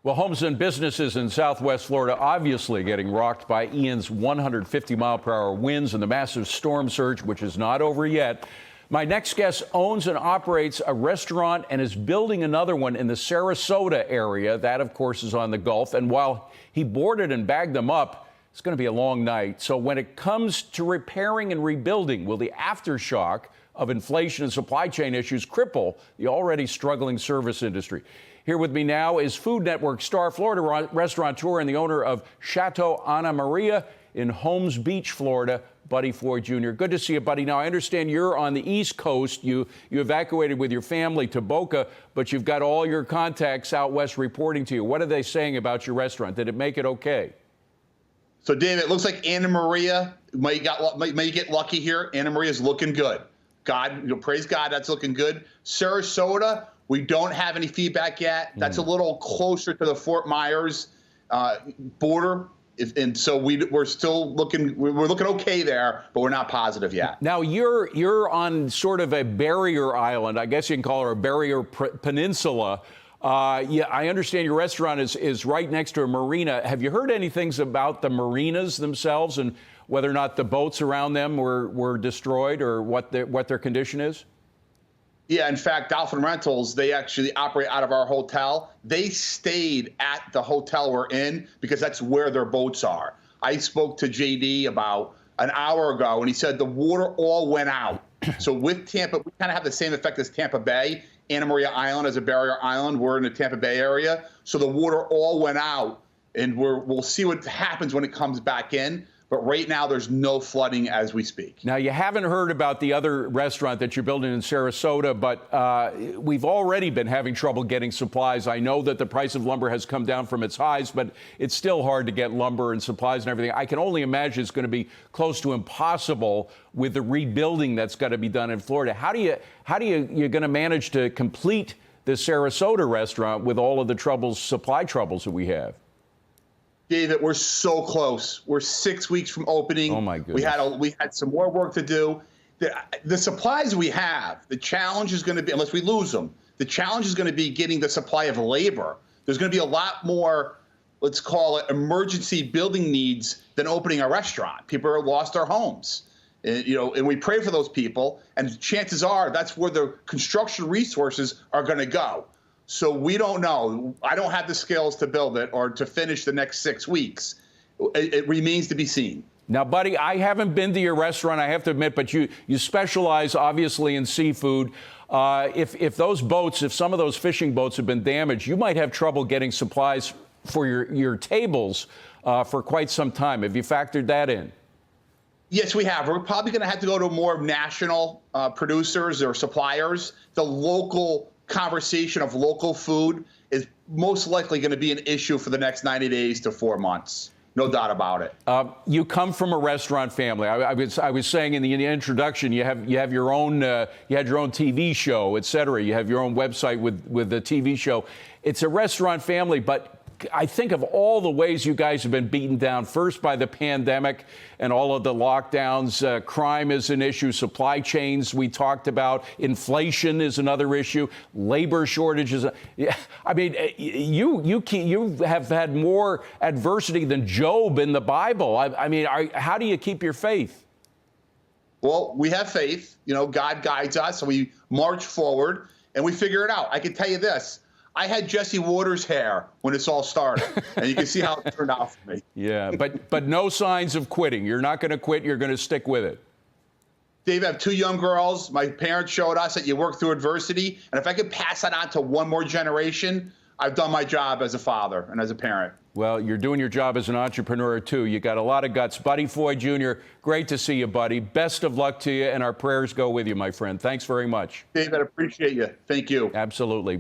Well, homes and businesses in Southwest Florida obviously getting rocked by Ian's 150-mile-per-hour winds and the massive storm surge, which is not over yet. My next guest owns and operates a restaurant and is building another one in the Sarasota area. That, of course, is on the Gulf. And while he boarded and bagged them up, it's going to be a long night. So when it comes to repairing and rebuilding, will the aftershock of inflation and supply chain issues cripple the already struggling service industry? Here with me now is Food Network star, Florida restaurateur, and the owner of Chateau Ana Maria in Holmes Beach, Florida, Buddy Foy Jr. Good to see you, Buddy. Now, I understand you're on the East Coast. You evacuated with your family to Boca, but you've got all your contacts out west reporting to you. What are they saying about your restaurant? Did it make it okay? So, David, it looks like Ana Maria may get lucky here. Ana Maria's looking good. Praise God, that's looking good. Sarasota, we don't have any feedback yet. That's a little closer to the Fort Myers border. And so we're still looking, we're looking okay there, but we're not positive yet. Now, you're on sort of a barrier island. I guess you can call it a barrier peninsula. Yeah, I understand your restaurant is right next to a marina. Have you heard anything about the marinas themselves and whether or not the boats around them were destroyed or what their condition is? Yeah, in fact, Dolphin Rentals, they actually operate out of our hotel. They stayed at the hotel we're in because that's where their boats are. I spoke to JD about an hour ago, and he said the water all went out. So with Tampa, we kind of have the same effect as Tampa Bay. Ana Maria Island is a barrier island. We're in the Tampa Bay area. So the water all went out, and we'll see what happens when it comes back in. But right now, there's no flooding as we speak. Now, you haven't heard about the other restaurant that you're building in Sarasota, but we've already been having trouble getting supplies. I know that the price of lumber has come down from its highs, but it's still hard to get lumber and supplies and everything. I can only imagine it's going to be close to impossible with the rebuilding that's got to be done in Florida. How do you're going to manage to complete the Sarasota restaurant with all of the supply troubles that we have? David, we're so close. We're 6 weeks from opening. Oh, my goodness. We had some more work to do. The supplies we have, the challenge is going to be, unless we lose them, the challenge is going to be getting the supply of labor. There's going to be a lot more, let's call it, emergency building needs than opening a restaurant. People have lost their homes. And we pray for those people, and chances are that's where the construction resources are going to go. So we don't know. I don't have the skills to build it or to finish the next 6 weeks. It remains to be seen. Now, Buddy, I haven't been to your restaurant, I have to admit, but you specialize obviously in seafood. If some of those fishing boats have been damaged, you might have trouble getting supplies for your tables for quite some time. Have you factored that in? Yes, we have. We're probably going to have to go to more national producers or suppliers. The local conversation of local food is most likely going to be an issue for the next 90 days to 4 months. No doubt about it. You come from a restaurant family. I was saying in the introduction, you had your own TV show, et cetera. You have your own website with the TV show. It's a restaurant family, but I think of all the ways you guys have been beaten down, first by the pandemic and all of the lockdowns. Crime is an issue. Supply chains we talked about. Inflation is another issue. Labor shortages. I mean, you have had more adversity than Job in the Bible. I mean, how do you keep your faith? Well, we have faith. God guides us, so we march forward and we figure it out. I can tell you this. I had Jesse Waters' hair when this all started, and you can see how it turned out for me. Yeah, but no signs of quitting. You're not going to quit. You're going to stick with it. Dave, I have 2 young girls. My parents showed us that you work through adversity, and if I could pass that on to one more generation, I've done my job as a father and as a parent. Well, you're doing your job as an entrepreneur, too. You got a lot of guts. Buddy Foy Jr., great to see you, buddy. Best of luck to you, and our prayers go with you, my friend. Thanks very much. Dave, I appreciate you. Thank you. Absolutely.